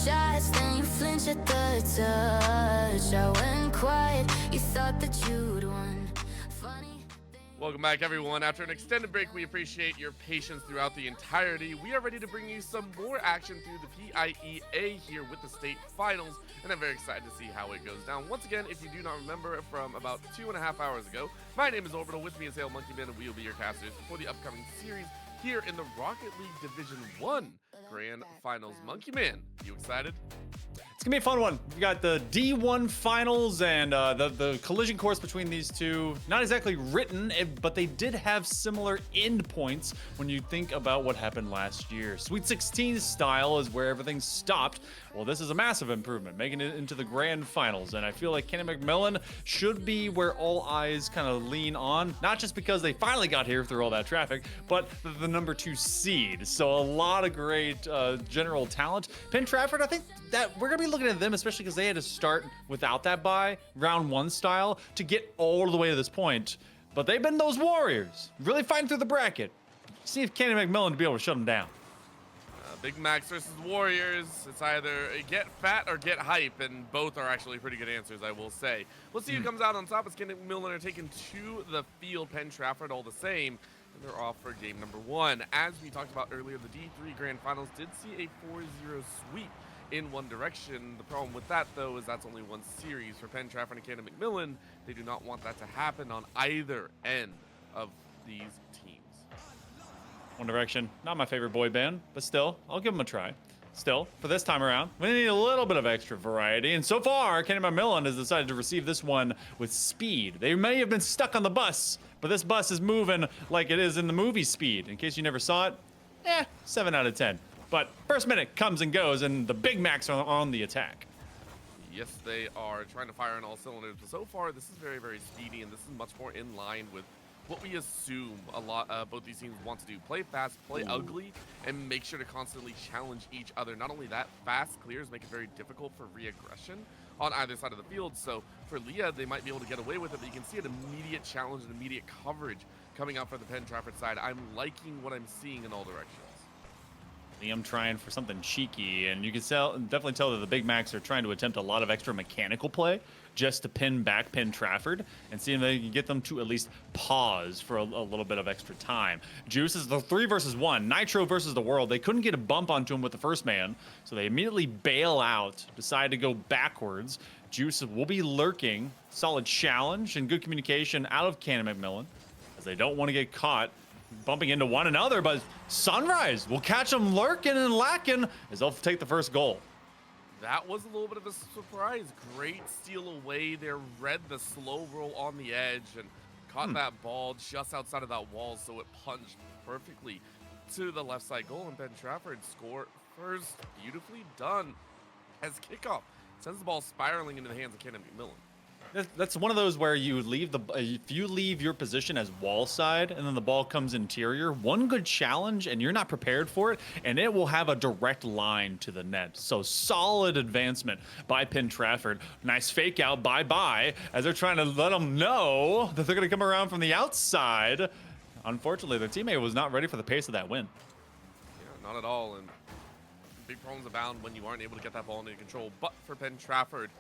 shots, then you flinch at the touch. I went quiet, you thought that you'd won. Funny. Welcome back, everyone. After an extended break, we appreciate your patience throughout the entirety. We are ready to bring you some more action through the PIEA here with the state finals, and I'm very excited to see how it goes down. Once again, if you do not remember from about 2.5 hours ago, my name is Orbital. With me is Hail Monkey Man, and we will be your casters for the upcoming series here in the Rocket League Division 1 Grand Finals. Monkey Man, you excited? It's gonna be a fun one. We got the D1 finals and the collision course between these two. Not exactly written, but they did have similar endpoints when you think about what happened last year. Sweet 16 style is where everything stopped. Well, this is a massive improvement, making it into the grand finals. And I feel like Canon McMillan should be where all eyes kind of lean on, not just because they finally got here through all that traffic, but the number 2 seed. So a lot of great general talent. Penn Trafford, I think that we're gonna be looking at them, especially because they had to start without that bye, round 1 style, to get all the way to this point. But they've been those warriors, really fighting through the bracket. See if Canon McMillan to be able to shut them down. Big Max versus Warriors. It's either get fat or get hype, and both are actually pretty good answers, I will say. We'll see who comes out on top. As Canon McMillan are taken to the field. Penn Trafford all the same, and they're off for game number 1. As we talked about earlier, the D3 Grand Finals did see a 4-0 sweep in one direction. The problem with that, though, is that's only one series. For Penn Trafford and Canon McMillan, they do not want that to happen on either end of these teams. One Direction, not my favorite boy band, but still, I'll give them a try. Still, for this time around, we need a little bit of extra variety, and so far, Canon McMillan has decided to receive this one with speed. They may have been stuck on the bus, but this bus is moving like it is in the movie Speed. In case you never saw it, 7 out of 10. But first minute comes and goes, and the Big Macs are on the attack. Yes, they are trying to fire on all cylinders, but so far, this is very, very speedy, and this is much more in line with what we assume both these teams want to do. Play fast, play ugly, and make sure to constantly challenge each other. Not only that, fast clears make it very difficult for re-aggression on either side of the field. So for PIEA, they might be able to get away with it, but you can see an immediate challenge and immediate coverage coming out for the Penn Trafford side. I'm liking what I'm seeing in all directions. Liam trying for something cheeky, and you can definitely tell that the Big Macs are trying to attempt a lot of extra mechanical play just to pin back Penn Trafford and see if they can get them to at least pause for a little bit of extra time. Juice is the 3 versus 1. Nitro versus the world. They couldn't get a bump onto him with the first man, so they immediately bail out, decide to go backwards. Juice will be lurking. Solid challenge and good communication out of Canon McMillan, as they don't want to get caught bumping into one another, but Sunrise will catch them lurking and lacking as they'll take the first goal. That was a little bit of a surprise. Great steal away there. Read the slow roll on the edge and caught that ball just outside of that wall, so it punched perfectly to the left side goal, and Penn Trafford score first. Beautifully done as kickoff sends the ball spiraling into the hands of Canon McMillan. That's one of those where you leave if you leave your position as wall side and then the ball comes interior, one good challenge and you're not prepared for it, and it will have a direct line to the net. So solid advancement by Penn Trafford. Nice fake out bye as they're trying to let them know that they're going to come around from the outside. Unfortunately, their teammate was not ready for the pace of that win. Yeah, not at all, and big problems abound when you aren't able to get that ball into control. But for Penn Trafford,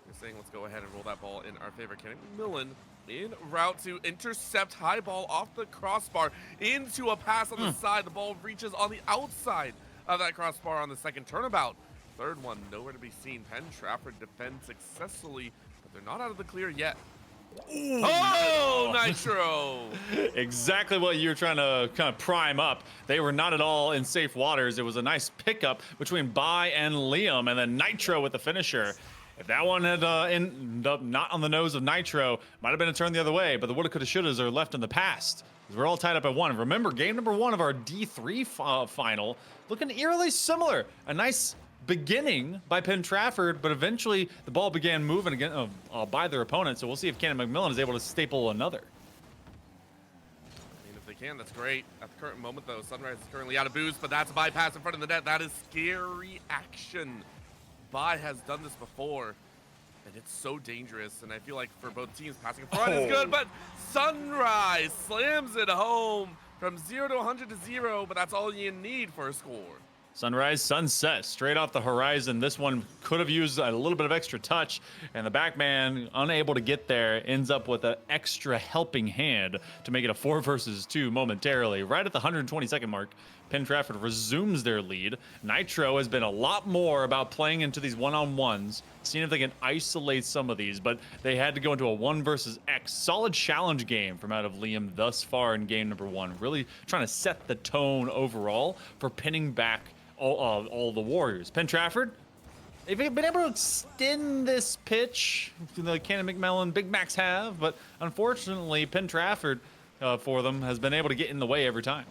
you're saying let's go ahead and roll that ball in our favor. Canon McMillan in route to intercept high ball off the crossbar into a pass on the side. The ball reaches on the outside of that crossbar on the second turnabout. Third one, nowhere to be seen. Penn Trafford defends successfully, but they're not out of the clear yet. Ooh, oh, Nitro! Exactly what you're trying to kind of prime up. They were not at all in safe waters. It was a nice pickup between Bai and Liam, and then Nitro with the finisher. If that one had ended up not on the nose of Nitro, might have been a turn the other way, but the woulda, coulda, shouldas are left in the past. We're all tied up at 1. Remember, game number 1 of our D3 final, looking eerily similar. A nice beginning by Penn Trafford, but eventually the ball began moving again by their opponent, so we'll see if Canon McMillan is able to staple another. I mean, if they can, that's great. At the current moment, though, Sunrise is currently out of boost, but that's a bypass in front of the net. That is scary action. Bai has done this before, and it's so dangerous, and I feel like for both teams, passing in front is good, but Sunrise slams it home from 0 to 100 to 0, but that's all you need for a score. Sunrise, sunset, straight off the horizon. This one could have used a little bit of extra touch, and the backman, unable to get there, ends up with an extra helping hand to make it a 4 versus 2 momentarily. Right at the 120-second mark, Penn Trafford resumes their lead. Nitro has been a lot more about playing into these one-on-ones, seeing if they can isolate some of these, but they had to go into a 1 versus X. Solid challenge game from out of Liam thus far in game number 1. Really trying to set the tone overall for pinning back all the Warriors. Penn Trafford, they've been able to extend this pitch. The Canon McMillan Big Macs have, but unfortunately, Penn Trafford for them has been able to get in the way every time.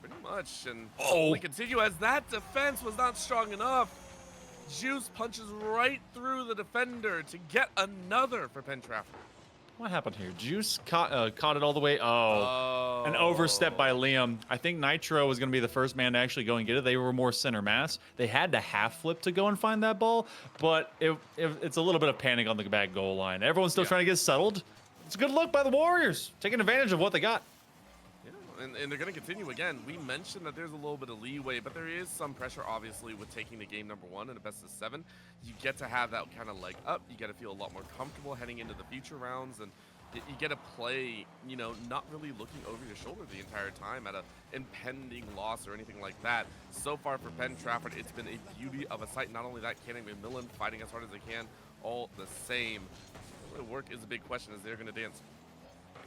Pretty much, and only continue as that defense was not strong enough. Juice punches right through the defender to get another for Penn Trafford. What happened here? Juice caught it all the way. Oh, an overstep by Liam. I think Nitro was going to be the first man to actually go and get it. They were more center mass. They had to half flip to go and find that ball, but it's a little bit of panic on the back goal line. Everyone's still trying to get settled. It's a good look by the Warriors, taking advantage of what they got. And they're going to continue again. We mentioned that there's a little bit of leeway, but there is some pressure, obviously, with taking the game number 1 in a best of 7. You get to have that kind of leg up. You get to feel a lot more comfortable heading into the future rounds, and you get to play, you know, not really looking over your shoulder the entire time at an impending loss or anything like that. So far for Penn Trafford, it's been a beauty of a sight. Not only that, Canon McMillan fighting as hard as they can, all the same. The work is a big question as they're going to dance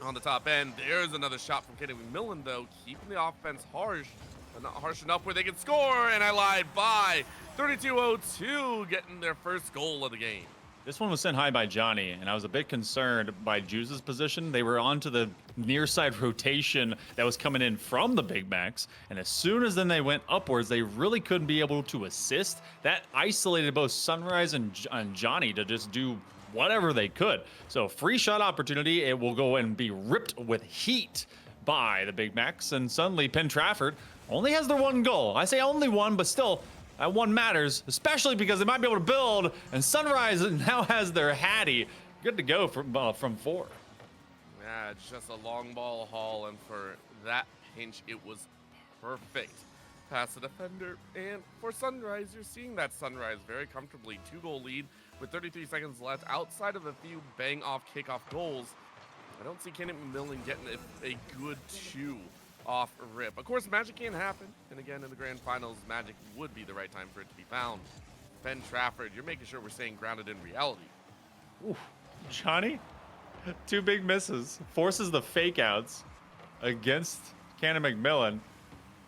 on the top end. There's another shot from Canon McMillan, though, keeping the offense harsh, but not harsh enough where they can score, and I lied by 32-02, getting their first goal of the game. This one was sent high by Johnny, and I was a bit concerned by Juice's position. They were onto the near side rotation that was coming in from the Big Macs, and as soon as then they went upwards, they really couldn't be able to assist. That isolated both Sunrise and Johnny to just do whatever they could. So free shot opportunity, it will go and be ripped with heat by the Big Macs, and suddenly Penn Trafford only has their 1 goal. I say only 1, but still, that 1 matters, especially because they might be able to build, and Sunrise now has their Hattie good to go from 4. Yeah, just a long ball haul, and for that pinch, it was perfect. Past the defender, and for Sunrise, you're seeing that Sunrise very comfortably. 2-goal lead with 33 seconds left. Outside of a few bang-off kickoff goals, I don't see Canon McMillan getting a good 2 off rip. Of course, magic can happen, and again, in the grand finals, magic would be the right time for it to be found. Penn Trafford, you're making sure we're staying grounded in reality. Ooh, Johnny, 2 big misses, forces the fake outs against Canon McMillan.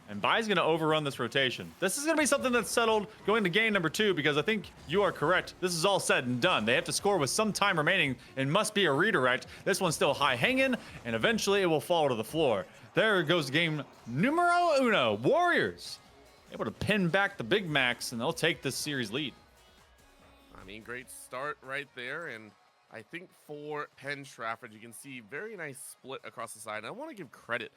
And Bai's going to overrun this rotation. This is going to be something that's settled going to game number 2, because I think you are correct. This is all said and done. They have to score with some time remaining and must be a redirect. This one's still high hanging, and eventually it will fall to the floor. There goes game numero 1. Warriors able to pin back the Big Macs, and they'll take this series lead. I mean, great start right there. And I think for Penn Trafford, you can see very nice split across the side. And I want to give credit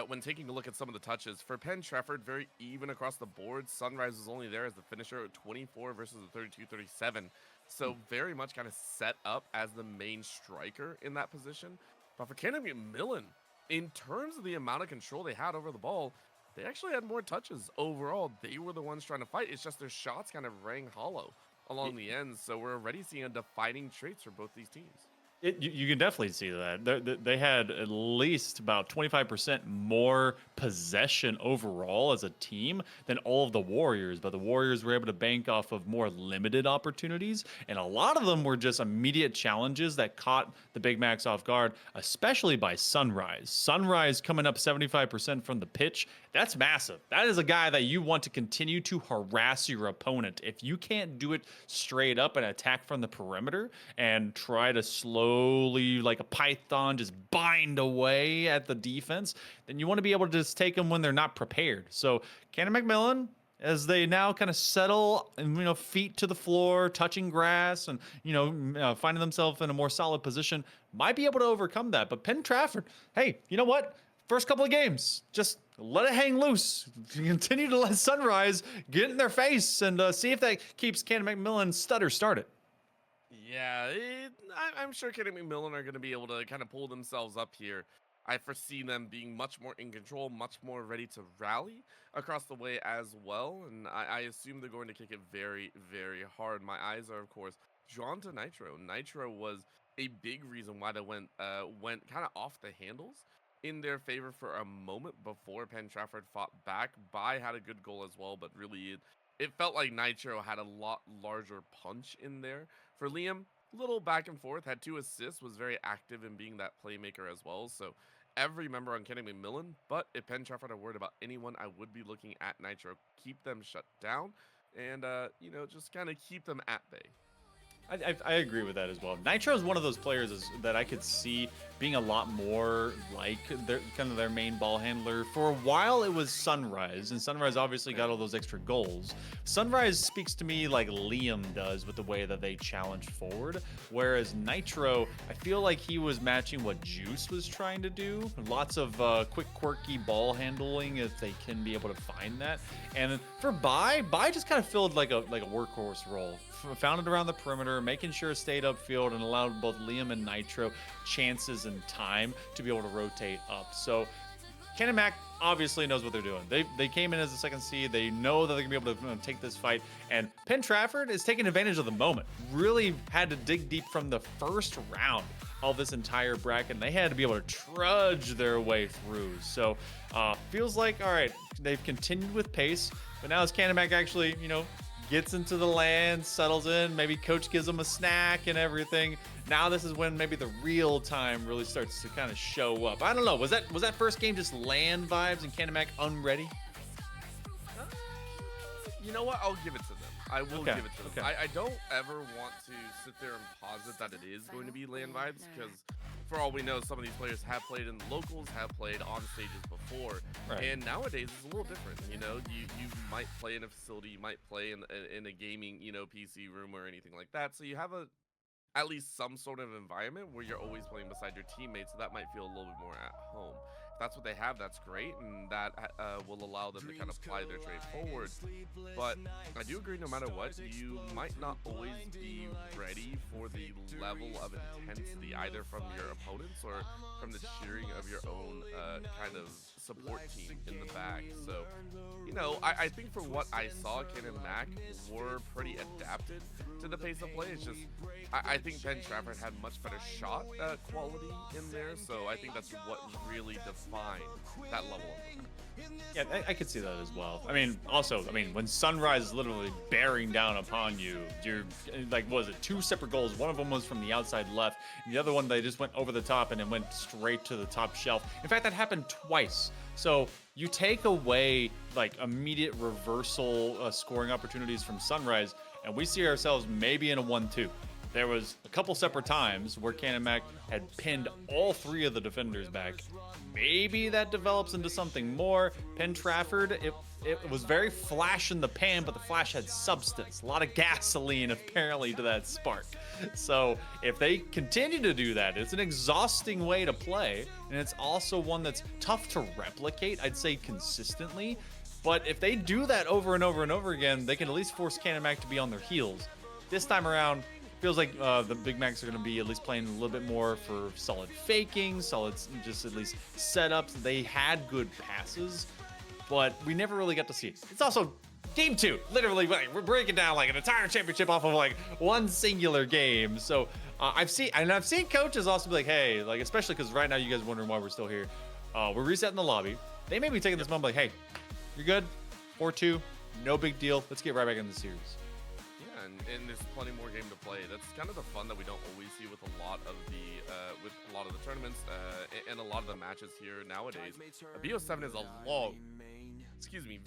when taking a look at some of the touches. For Penn Trafford, very even across the board. Sunrise was only there as the finisher at 24 versus the 32-37. So very much kind of set up as the main striker in that position. But for Canon McMillan, in terms of the amount of control they had over the ball, they actually had more touches overall. They were the ones trying to fight. It's just their shots kind of rang hollow along the ends. So we're already seeing a defining traits for both these teams. You can definitely see that. They had at least about 25% more possession overall as a team than all of the Warriors, but the Warriors were able to bank off of more limited opportunities, and a lot of them were just immediate challenges that caught the Big Macs off guard, especially by Sunrise. Sunrise coming up 75% from the pitch, that's massive. That is a guy that you want to continue to harass your opponent. If you can't do it straight up and attack from the perimeter and try to slowly, like a python, just bind away at the defense, then you want to be able to just take them when they're not prepared. So Canon McMillan, as they now kind of settle and, feet to the floor, touching grass, and, finding themselves in a more solid position, might be able to overcome that. But Penn Trafford, hey, you know what? First couple of games, just let it hang loose. Continue to let Sunrise get in their face and see if that keeps Canon McMillan stutter started. Yeah, I'm sure Canon McMillan are going to be able to kind of pull themselves up here. I foresee them being much more in control, much more ready to rally across the way as well. And I assume they're going to kick it very, very hard. My eyes are, of course, drawn to Nitro. Nitro was a big reason why they went kind of off the handles in their favor for a moment before Penn Trafford fought back. Bai had a good goal as well, but really it felt like Nitro had a lot larger punch in there. For Liam, little back and forth, had 2 assists, was very active in being that playmaker as well. So every member on Canon McMillan, but if Penn Trafford are worried about anyone, I would be looking at Nitro. Keep them shut down and, you know, just kind of keep them at bay. I agree with that as well. Nitro is one of those players that I could see being a lot more like their main ball handler. For a while, it was Sunrise, and Sunrise obviously got all those extra goals. Sunrise speaks to me like Liam does with the way that they challenge forward, whereas Nitro, I feel like he was matching what Juice was trying to do. Lots of quick, quirky ball handling if they can be able to find that. And for Bai just kind of filled like a workhorse role. Found it around the perimeter, making sure it stayed upfield and allowed both Liam and Nitro chances and time to be able to rotate up. So Canon Mac obviously knows what they're doing. They came in as the second seed. They know that they're going to be able to take this fight. And Penn Trafford is taking advantage of the moment. Really had to dig deep from the first round of this entire bracket. And they had to be able to trudge their way through. So feels like, all right, they've continued with pace. But now as Canon Mac actually, you know, gets into the land, settles in, maybe coach gives them a snack and everything. Now this is when maybe the real time really starts to kind of show up. I don't know. Was that first game just land vibes and Canon Mac unready? You know what? I'll give it to them. I will give it to them. Okay. I don't ever want to sit there and posit that it is going to be land vibes, because for all we know, some of these players have played in the locals, have played on stages before. Right. And nowadays it's a little different. You know, you might play in a facility, you might play in a gaming, you know, PC room or anything like that. So you have at least some sort of environment where you're always playing beside your teammates, so that might feel a little bit more at home. If that's what they have, that's great, and that will allow them to kind of ply their trade forward. But I do agree, no matter what, you might not always be ready for the level of intensity, either from your opponents or from the cheering of your own kind of support team in the back. So, you know, I think for what I saw, Ken and Mac were pretty adapted to the pace of play. It's just, I think Penn Trafford had much better shot quality in there, so I think that's what really defined that level of the Yeah, I could see that as well. I mean, also, when Sunrise is literally bearing down upon you, you're like, what was it, 2 separate goals? One of them was from the outside left, and the other one, they just went over the top and it went straight to the top shelf. In fact, that happened twice. So you take away like immediate reversal scoring opportunities from Sunrise, and we see ourselves maybe in a 1-2. There was a couple separate times where Canon Mac had pinned all 3 of the defenders back. Maybe that develops into something more. Penn Trafford, it was very flash in the pan, but the flash had substance. A lot of gasoline, apparently, to that spark. So if they continue to do that, it's an exhausting way to play, and it's also one that's tough to replicate, I'd say consistently. But if they do that over and over and over again, they can at least force Canon Mac to be on their heels. This time around, feels like the Big Macs are going to be at least playing a little bit more for solid faking, solid just at least setups. They had good passes, but we never really got to see it. It's also game 2. Literally, we're breaking down like an entire championship off of like one singular game. So I've seen coaches also be like, hey, like, especially because right now you guys are wondering why we're still here. We're resetting the lobby. They may be taking this moment like, hey, you're good, 4-2, no big deal. Let's get right back in the series. And there's plenty more game to play. That's kind of the fun that we don't always see with a lot of the tournaments and a lot of the matches here nowadays. BO7 is a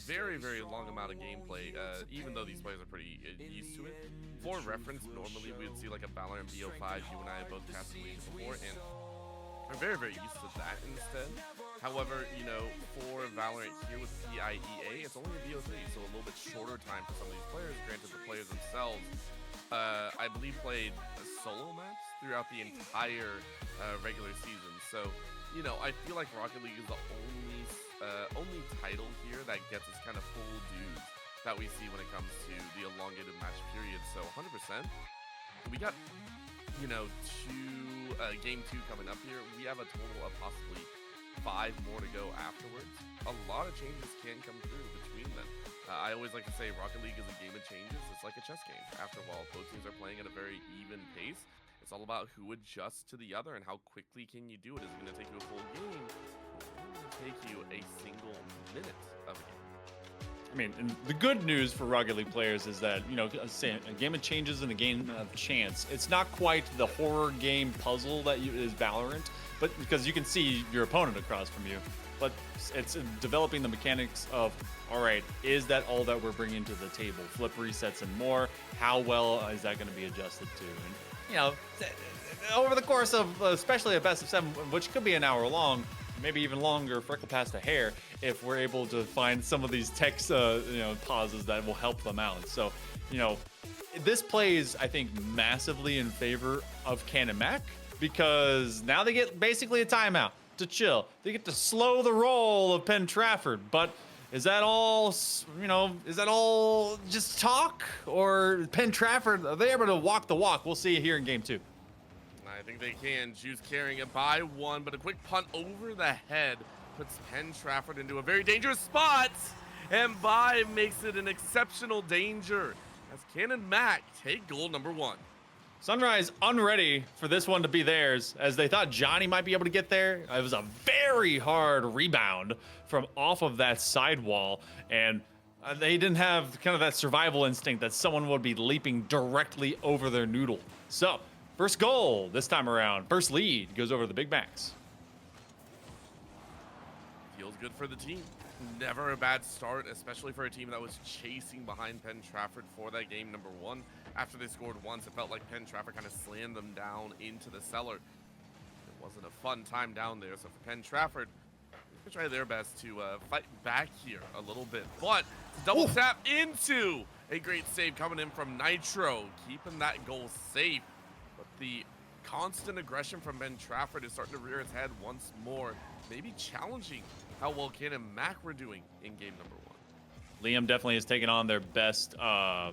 very, very long amount of gameplay, even though these players are pretty used to it. For reference, normally we would see like a Valorant BO5. You and I have both casted Legion before, and are very, very used to that instead. However, you know, for Valorant here with PIEA, it's only a BO3, so a little bit shorter time for some of these players. Granted, the players themselves, I believe, played solo maps throughout the entire regular season. So, you know, I feel like Rocket League is the only title here that gets us kind of full dues that we see when it comes to the elongated match period. So 100%. We got, you know, game 2 coming up here. We have a total of possibly 5 more to go afterwards, a lot of changes can come through between them. I always like to say Rocket League is a game of changes. It's like a chess game. After a while, both teams are playing at a very even pace. It's all about who adjusts to the other and how quickly can you do it. Is it going to take you a full game? Or is it going to take you a single minute of a game? I mean, and the good news for Rocket League players is that, you know, a game of changes and a game of chance. It's not quite the horror game puzzle that is Valorant, but because you can see your opponent across from you. But it's developing the mechanics of, all right, is that all that we're bringing to the table? Flip resets and more. How well is that going to be adjusted to? And, you know, over the course of, especially a best of 7, which could be an hour long, maybe even longer, freckle past the hair, if we're able to find some of these text, pauses that will help them out. So, you know, this plays, I think, massively in favor of Canon Mac, because now they get basically a timeout to chill. They get to slow the roll of Penn Trafford. But is that all, you know, is that all just talk? Or Penn Trafford, are they able to walk the walk? We'll see here in game 2. I think they can. Juice carrying it by 1, but a quick punt over the head puts Penn Trafford into a very dangerous spot, and Bai makes it an exceptional danger as Canon Mac take goal number 1. Sunrise unready for this one to be theirs, as they thought Johnny might be able to get there. It was a very hard rebound from off of that sidewall, and they didn't have kind of that survival instinct that someone would be leaping directly over their noodle. So, first goal this time around. First lead goes over to the Big Macs. Feels good for the team. Never a bad start, especially for a team that was chasing behind Penn Trafford for that game number 1. After they scored once, it felt like Penn Trafford kind of slammed them down into the cellar. It wasn't a fun time down there, so for Penn Trafford, they try their best to fight back here a little bit. But to double tap into a great save coming in from Nitro, keeping that goal safe. But the constant aggression from Penn Trafford is starting to rear its head once more, maybe challenging how well Canon Mac were doing in game number 1. Liam definitely has taken on their best, I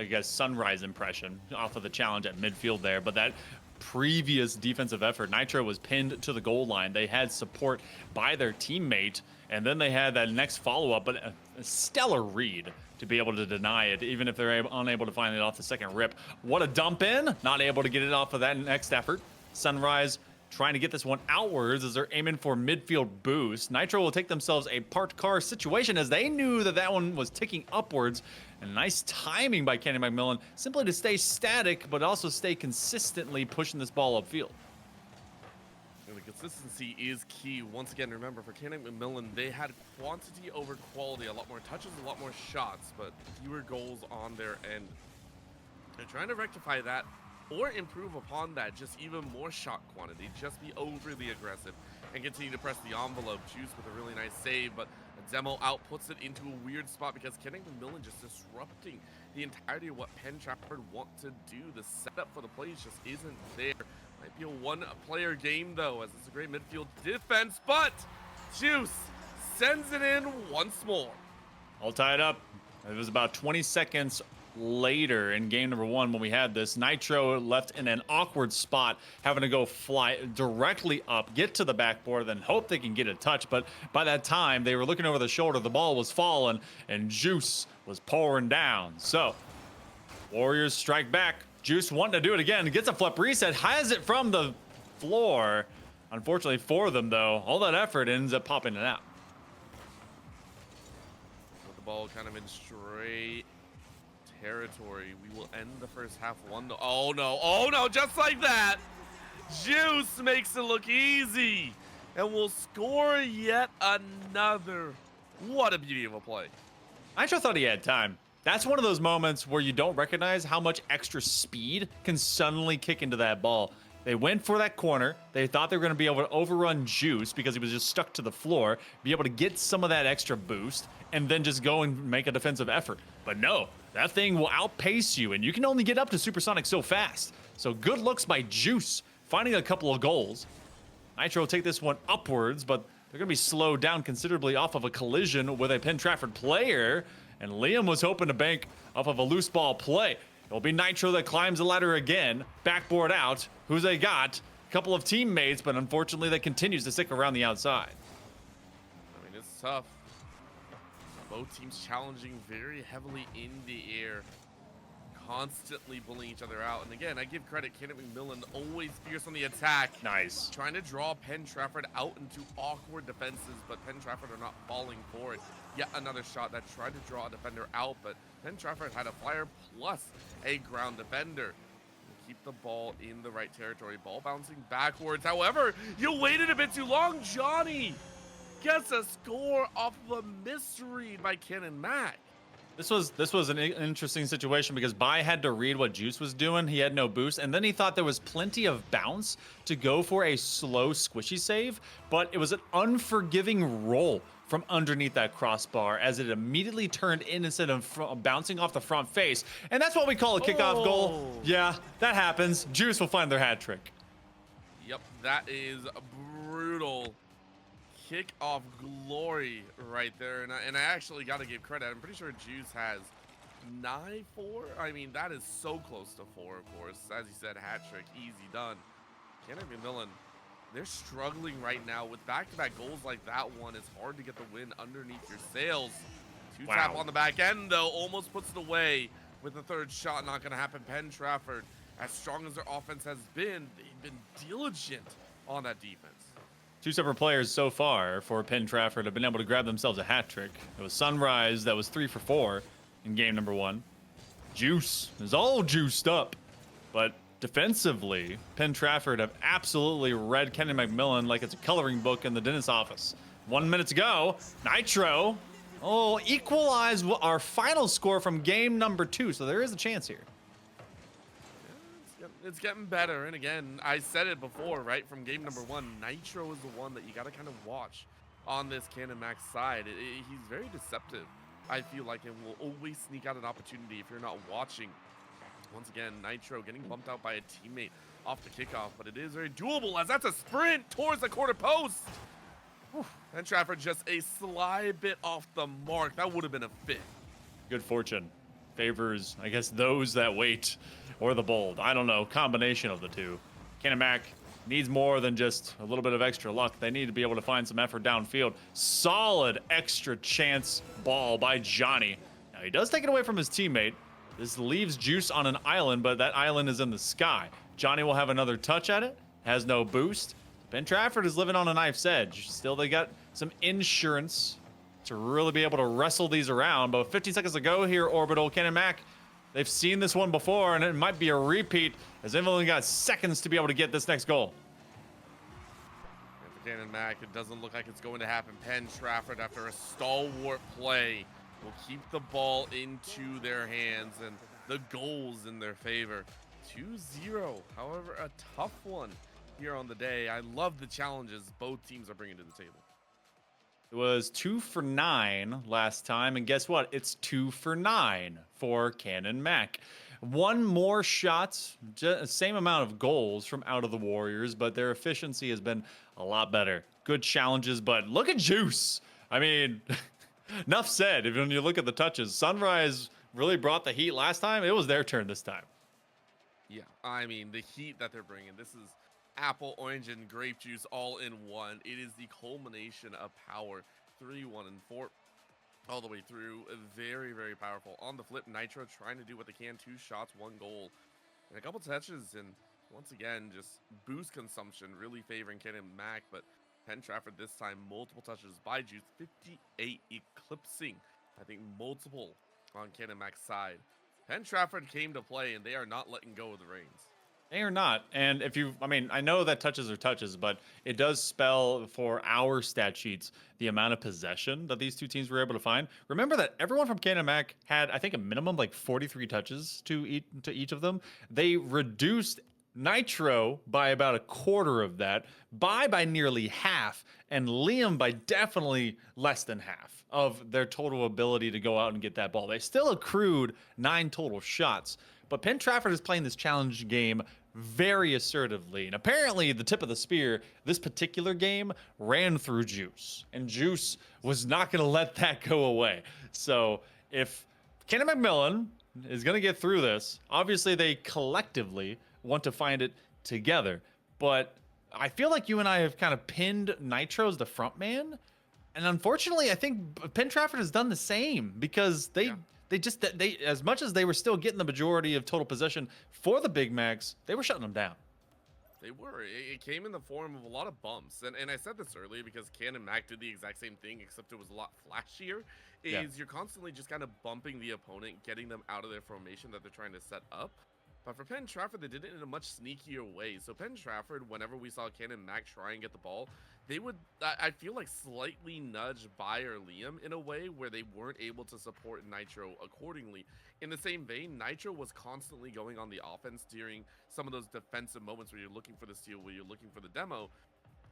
guess, Sunrise impression off of the challenge at midfield there. But that previous defensive effort, Nitro was pinned to the goal line. They had support by their teammate, and then they had that next follow-up, but a stellar read to be able to deny it, even if they're unable to find it off the second rip. What a dump in! Not able to get it off of that next effort. Sunrise trying to get this one outwards as they're aiming for midfield boost. Nitro will take themselves a parked car situation as they knew that that one was ticking upwards. And nice timing by Kenny McMillan, simply to stay static, but also stay consistently pushing this ball upfield. And the consistency is key. Once again, remember, for Canon McMillan, they had quantity over quality, a lot more touches, a lot more shots, but fewer goals on their end. They're trying to rectify that or improve upon that, just even more shot quantity, just be overly aggressive and continue to press the envelope. Juice with a really nice save, but a demo outputs it into a weird spot because Kenny McMillan just disrupting the entirety of what Penn Trafford want to do. The setup for the plays just isn't there. Might be a one-player game though, as it's a great midfield defense, but Juice sends it in once more. All tied up. It was about 20 seconds later in game number 1 when we had this. Nitro left in an awkward spot, having to go fly directly up, get to the backboard, then hope they can get a touch. But by that time, they were looking over the shoulder. The ball was falling, and Juice was pouring down. So, Warriors strike back. Juice wanting to do it again. Gets a flip reset, has it from the floor. Unfortunately for them, though, all that effort ends up popping it out. With the ball kind of in straight territory, we will end the first half 1-0. Oh no, just like that, Juice makes it look easy and will score yet another. What a beauty of a play. Nitro thought he had time. That's one of those moments where you don't recognize how much extra speed can suddenly kick into that ball. They went for that corner. They thought they were going to be able to overrun Juice because he was just stuck to the floor, be able to get some of that extra boost, and then just go and make a defensive effort. But no, that thing will outpace you, and you can only get up to Supersonic so fast. So good looks by Juice, finding a couple of goals. Nitro will take this one upwards, but they're going to be slowed down considerably off of a collision with a Penn Trafford player, and Liam was hoping to bank off of a loose ball play. It'll be Nitro that climbs the ladder again, backboard out. Who's they got? couple of teammates, but unfortunately that continues to stick around the outside. I mean, it's tough. Both teams challenging very heavily in the air, constantly bullying each other out. And again, I give credit, Canon McMillan always fierce on the attack. Nice. Trying to draw Penn Trafford out into awkward defenses, but Penn Trafford are not falling for it. Yet another shot that tried to draw a defender out, but Penn Trafford had a flyer plus a ground defender. Keep the ball in the right territory. Ball bouncing backwards. However, you waited a bit too long. Johnny gets a score off of a misread by Canon Mac. This was an interesting situation because Bai had to read what Juice was doing. He had no boost, and then he thought there was plenty of bounce to go for a slow squishy save, but it was an unforgiving roll from underneath that crossbar as it immediately turned in instead of bouncing off the front face. And that's what we call a kickoff goal. Yeah, that happens. Juice will find their hat trick. Yep, that is brutal. Kickoff glory right there. And I actually got to give credit. I'm pretty sure Juice has 9-4. I mean, that is so close to 4, of course. As you said, hat trick, easy done. Canon McMillan, they're struggling right now with back-to-back goals like that one. It's hard to get the win underneath your sails. Two-tap on the back end, though, almost puts it away with the third shot. Not going to happen. Penn Trafford, as strong as their offense has been, they've been diligent on that defense. Two separate players so far for Penn Trafford have been able to grab themselves a hat trick. It was Sunrise that was 3 for 4 in game number 1. Juice is all juiced up, but defensively, Penn Trafford have absolutely read Canon McMillan like it's a coloring book in the dentist's office. 1 minute to go. Nitro, equalize our final score from game number 2, so there is a chance here. It's getting better, and again, I said it before, right? From game number 1, Nitro is the one that you got to kind of watch on this Canon Max side. He's very deceptive, I feel like, and will always sneak out an opportunity if you're not watching. Once again, Nitro getting bumped out by a teammate off the kickoff, but it is very doable as that's a sprint towards the corner post. And Trafford just a sly bit off the mark. That would have been a fit. Good fortune favors, I guess, those that wait. Or the bold. I don't know. Combination of the two. Canon Mac needs more than just a little bit of extra luck. They need to be able to find some effort downfield. Solid extra chance ball by Johnny. Now, he does take it away from his teammate. This leaves Juice on an island, but that island is in the sky. Johnny will have another touch at it. Has no boost. Penn Trafford is living on a knife's edge. Still, they got some insurance to really be able to wrestle these around. But 15 seconds to go here, Orbital. Canon Mac, they've seen this one before, and it might be a repeat, as they've only got seconds to be able to get this next goal. And for Canon Mac, it doesn't look like it's going to happen. Penn Trafford, after a stalwart play, will keep the ball into their hands, and the goals in their favor. 2-0, however, a tough one here on the day. I love the challenges both teams are bringing to the table. It was 2 for 9 last time, and guess what? It's 2 for 9 for Canon Mac. One more shot, same amount of goals from out of the Warriors, but their efficiency has been a lot better. Good challenges, but look at Juice. I mean, enough said. When you look at the touches, Sunrise really brought the heat last time. It was their turn this time. Yeah, I mean, the heat that they're bringing, this is apple, orange, and grape juice all in one. It is the culmination of power. 3, 1, and 4 all the way through. Very, very powerful. On the flip, Nitro trying to do what they can. 2 shots, 1 goal, and a couple touches. And once again, just boost consumption really favoring Canon Mac. But Penn Trafford this time, multiple touches by Juice. 58 eclipsing, I think, multiple on Canon Mac's side. Penn Trafford came to play, and they are not letting go of the reins. They are not. And if you, I mean, I know that touches are touches, but it does spell for our stat sheets the amount of possession that these two teams were able to find. Remember that everyone from Canon Mac had, I think, a minimum like 43 touches to each of them. They reduced Nitro by about a quarter of that, by nearly half, and Liam by definitely less than half of their total ability to go out and get that ball. They still accrued 9 total shots, but Penn Trafford is playing this challenge game very assertively. And apparently the tip of the spear this particular game ran through Juice, and Juice was not going to let that go away. So if Canon McMillan is going to get through this, obviously they collectively want to find it together. But I feel like you and I have kind of pinned Nitro as the front man. And unfortunately, I think Penn Trafford has done the same because they as much as they were still getting the majority of total possession for the Big Macs, they were shutting them down. They were. It came in the form of a lot of bumps. And I said this earlier because Canon Mac did the exact same thing, except it was a lot flashier, you're constantly just kind of bumping the opponent, getting them out of their formation that they're trying to set up. But for Penn Trafford, they did it in a much sneakier way. So Penn Trafford, whenever we saw Canon Mac try and get the ball, they would, I feel like, slightly nudge Bai or Liam in a way where they weren't able to support Nitro accordingly. In the same vein, Nitro was constantly going on the offense during some of those defensive moments where you're looking for the steal, where you're looking for the demo,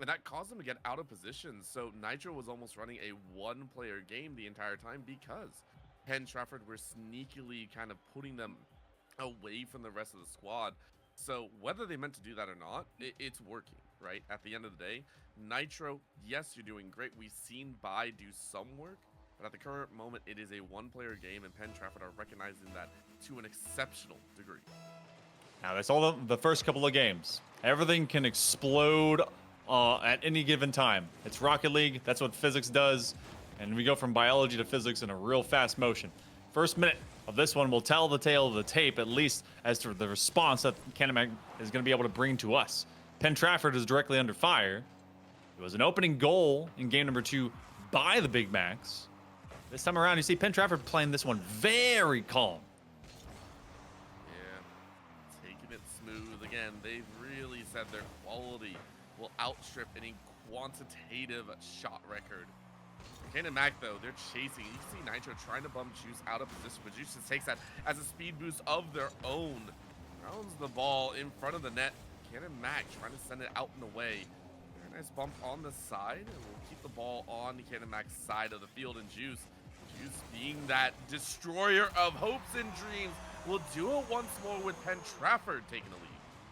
and that caused them to get out of position. So Nitro was almost running a one-player game the entire time because Penn Trafford were sneakily kind of putting them away from the rest of the squad. So whether they meant to do that or not, it's working, right? At the end of the day, Nitro, yes, you're doing great. We've seen Bai do some work, but at the current moment, it is a one-player game, and Penn Trafford are recognizing that to an exceptional degree. Now, that's all the first couple of games. Everything can explode at any given time. It's Rocket League. That's what physics does. And we go from biology to physics in a real fast motion. First minute of this one will tell the tale of the tape, at least as to the response that Canon is going to be able to bring to us. Penn Trafford is directly under fire. It was an opening goal in game number 2 by the Big Macs. This time around, you see Penn Trafford playing this one very calm. Yeah, taking it smooth. Again, they've really said their quality will outstrip any quantitative shot record. Canon Mac, though, they're chasing. You can see Nitro trying to bump Juice out of position, but Juice just takes that as a speed boost of their own. Rounds the ball in front of the net. Canon Mac trying to send it out and away. Very nice bump on the side, and we'll keep the ball on the Canon Mac's side of the field, and Juice being that destroyer of hopes and dreams, will do it once more with Penn Trafford taking the lead.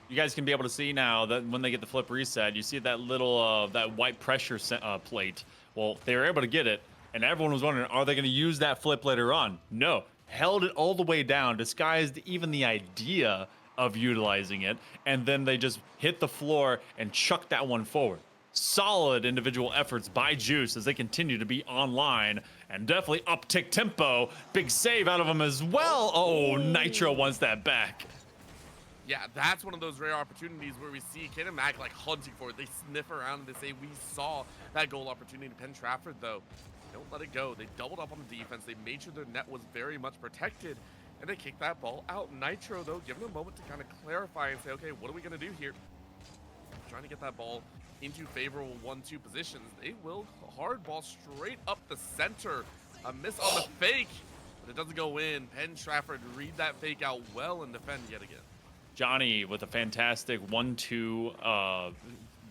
You guys can be able to see now that when they get the flip reset, you see that little that white pressure plate. Well, they were able to get it, and everyone was wondering, are they going to use that flip later on? No. Held it all the way down, disguised even the idea of utilizing it, and then they just hit the floor and chucked that one forward. Solid individual efforts by Juice as they continue to be online, and definitely uptick tempo. Big save out of them as well. Oh, Nitro wants that back. Yeah, that's one of those rare opportunities where we see Canon Mac like hunting for it. They sniff around and they say, we saw that goal opportunity. Penn Trafford, though, don't let it go. They doubled up on the defense. They made sure their net was very much protected, and they kicked that ball out. Nitro, though, given a moment to kind of clarify and say, okay, what are we going to do here? Trying to get that ball into favorable 1-2 positions. They will hard ball straight up the center. A miss on the fake, but it doesn't go in. Penn Trafford read that fake out well and defend yet again. Johnny with a fantastic 1-2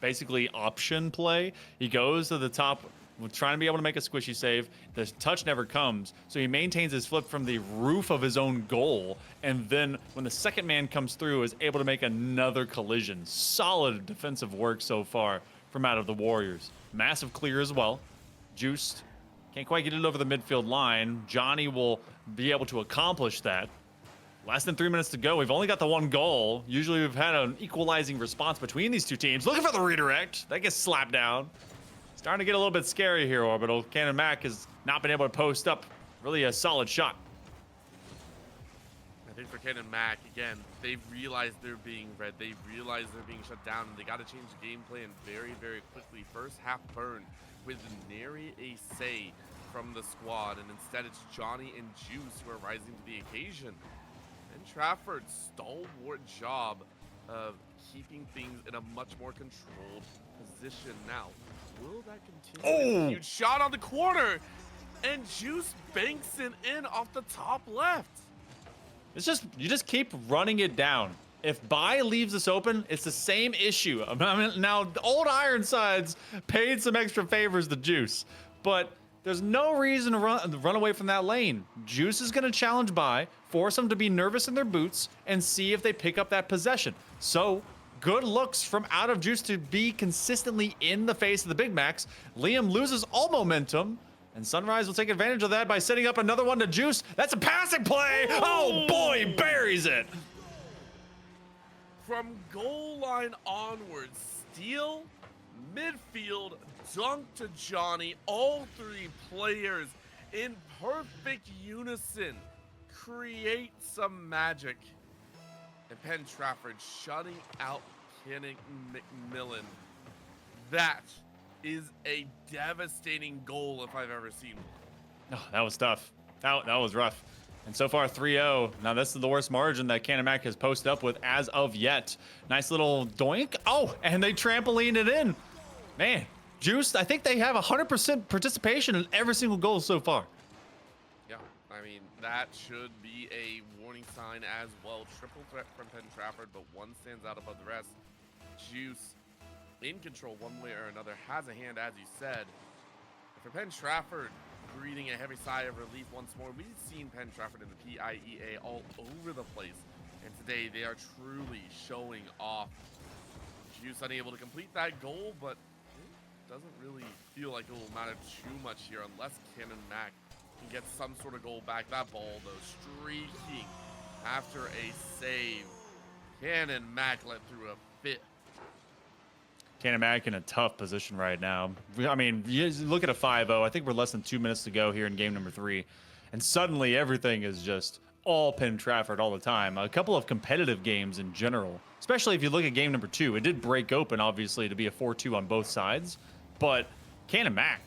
basically option play. He goes to the top, trying to be able to make a squishy save. The touch never comes, so he maintains his flip from the roof of his own goal, and then when the second man comes through, is able to make another collision. Solid defensive work so far from out of the Warriors. Massive clear as well. Juiced. Can't quite get it over the midfield line. Johnny will be able to accomplish that. Less than 3 minutes to go. We've only got the one goal. Usually we've had an equalizing response between these two teams. Looking for the redirect. That gets slapped down. Starting to get a little bit scary here, Orbital. Canon Mac has not been able to post up really a solid shot. I think for Canon Mac, again, they've realized they're being read. They've realized they're being shut down, and they got to change the game plan very, very quickly. First half burn with nary a say from the squad, and instead it's Johnny and Juice who are rising to the occasion. And Trafford's stalwart job of keeping things in a much more controlled position now. Will that continue? Oh! Huge shot on the corner, and Juice banks it in off the top left. It's just, you just keep running it down. If Bai leaves this open, it's the same issue. I mean, now, the old Ironsides paid some extra favors to Juice, but there's no reason to run away from that lane. Juice is going to challenge Bai, force them to be nervous in their boots, and see if they pick up that possession. So, good looks from out of Juice to be consistently in the face of the Big Macs. Liam loses all momentum, and Sunrise will take advantage of that by setting up another one to Juice. That's a passing play! Ooh. Oh boy, he buries it! From goal line onwards, steal, midfield, dunk to Johnny. All three players in perfect unison create some magic. And Penn Trafford shutting out Kenny McMillan. That is a devastating goal if I've ever seen one. Oh, that was tough. That was rough. And so far, 3-0. Now, this is the worst margin that Canon Mac has posted up with as of yet. Nice little doink. Oh, and they trampoline it in. Man, Juice, I think they have 100% participation in every single goal so far. Yeah, I mean, that should be a warning sign as well. Triple threat from Penn Trafford, but one stands out above the rest. Juice in control one way or another, has a hand, as you said. For Penn Trafford, breathing a heavy sigh of relief once more. We've seen Penn Trafford in the PIEA all over the place, and today they are truly showing off. Juice unable to complete that goal, but it doesn't really feel like it will matter too much here unless Canon Mac can get some sort of goal back. That ball, though, streaking after a save. Canon Mac let through a fit. Canon Mac in a tough position right now. I mean, you look at a 5-0. I think we're less than 2 minutes to go here in game number 3. And suddenly everything is just all Penn Trafford all the time. A couple of competitive games in general, especially if you look at game number 2. It did break open, obviously, to be a 4-2 on both sides. But Canon Mac,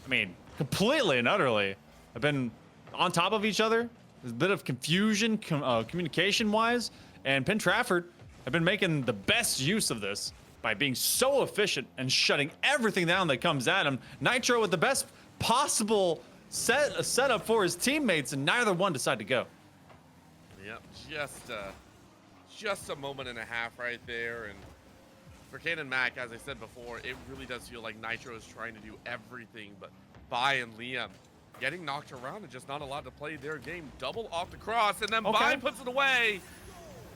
I mean, completely and utterly have been on top of each other. There's a bit of confusion communication-wise. And Penn Trafford have been making the best use of this by being so efficient and shutting everything down that comes at him. Nitro with the best possible setup for his teammates, and neither one decide to go. Yep, just a moment and a half right there. And for Canon Mac, as I said before, it really does feel like Nitro is trying to do everything, but Bai and Liam getting knocked around and just not allowed to play their game. Double off the cross, and then Bai puts it away.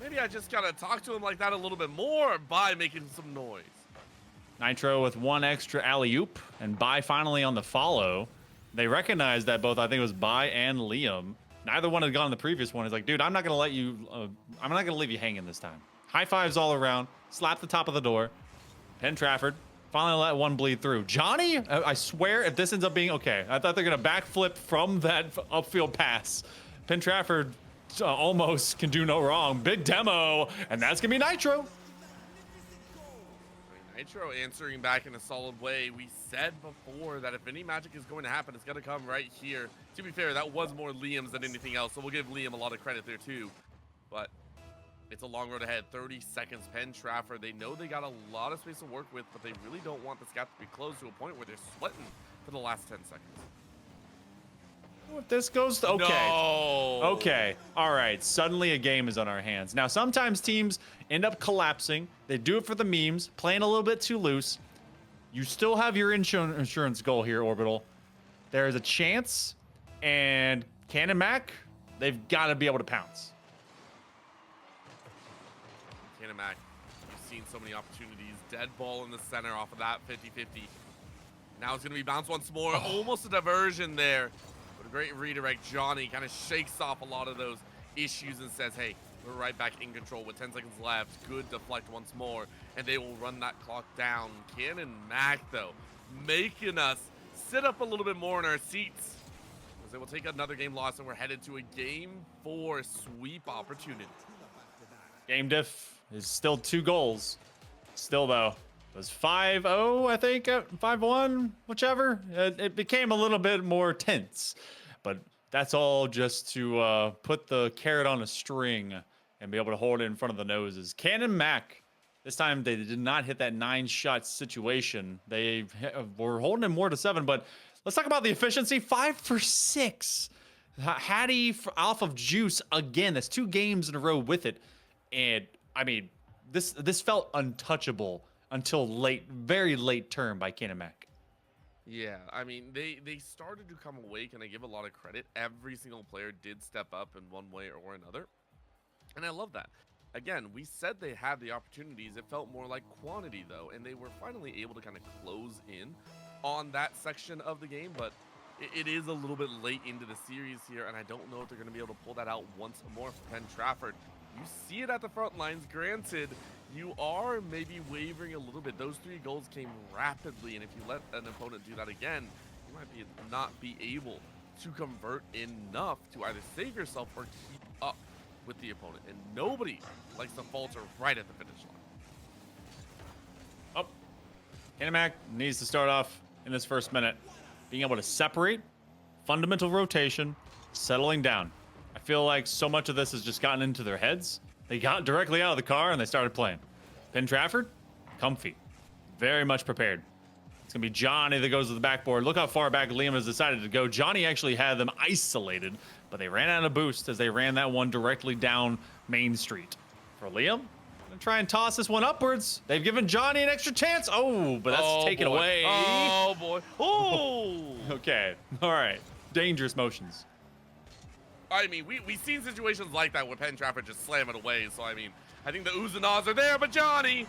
Maybe I just gotta talk to him like that a little bit more by making some noise. Nitro with one extra alley-oop, and Bai finally on the follow. They recognized that both, I think it was Bai and Liam. Neither one had gone in the previous one. He's like, dude, I'm not gonna let you, I'm not gonna leave you hanging this time. High fives all around, slap the top of the door. Penn Trafford finally let one bleed through. Johnny, I swear, if this ends up being, okay, I thought they're gonna backflip from that upfield pass. Penn Trafford almost can do no wrong. Big demo, and that's gonna be Nitro. Nitro answering back in a solid way. We said before that if any magic is going to happen, it's gonna come right here. To be fair, that was more Liam's than anything else, so we'll give Liam a lot of credit there too. But it's a long road ahead. 30 seconds. Penn Trafford, they know they got a lot of space to work with, but they really don't want this gap to be closed to a point where they're sweating for the last 10 seconds. If this goes to, okay. No. Okay. All right. Suddenly a game is on our hands. Now, sometimes teams end up collapsing. They do it for the memes, playing a little bit too loose. You still have your insurance goal here, Orbital. There is a chance, and Canon Mac, they've got to be able to pounce. Canon Mac, you've seen so many opportunities. Dead ball in the center off of that 50-50. Now it's going to be bounced once more. Almost a diversion there. A great redirect. Johnny kind of shakes off a lot of those issues and says, hey, we're right back in control with 10 seconds left. Good deflect once more, and they will run that clock down. Canon Mac, though, making us sit up a little bit more in our seats, because they will take another game loss, and we're headed to a Game 4 sweep opportunity. Game diff is still 2 goals. Still, though, it was 5-0, I think, 5-1, whichever. It became a little bit more tense. But that's all just to put the carrot on a string and be able to hold it in front of the noses. Canon Mac, this time they did not hit that 9-shot situation. They were holding it more to 7, but let's talk about the efficiency. 5 for 6. Hattie off of Juice again. That's 2 games in a row with it. And, I mean, this felt untouchable until very late turn by Canon Mac. Yeah, I mean, they started to come awake, and I give a lot of credit. Every single player did step up in one way or another, and I love that. Again, we said they had the opportunities. It felt more like quantity, though, and they were finally able to kind of close in on that section of the game, but it is a little bit late into the series here, and I don't know if they're going to be able to pull that out once more for Penn Trafford. You see it at the front lines. Granted, you are maybe wavering a little bit. Those 3 goals came rapidly, and if you let an opponent do that again, you might not be able to convert enough to either save yourself or keep up with the opponent. And nobody likes to falter right at the finish line. Oh, Canon needs to start off in this first minute being able to separate, fundamental rotation, settling down. I feel like so much of this has just gotten into their heads. They got directly out of the car and they started playing. Penn Trafford, comfy, very much prepared. It's gonna be Johnny that goes to the backboard. Look how far back Liam has decided to go. Johnny actually had them isolated, but they ran out of boost as they ran that one directly down Main Street. For Liam, gonna try and toss this one upwards. They've given Johnny an extra chance. Oh, but that's taken away. Oh boy. Oh. Okay. All right. Dangerous motions. I mean, we've seen situations like that where Penn Trafford just slam it away. So, I mean, I think the oohs and ahs are there, but Johnny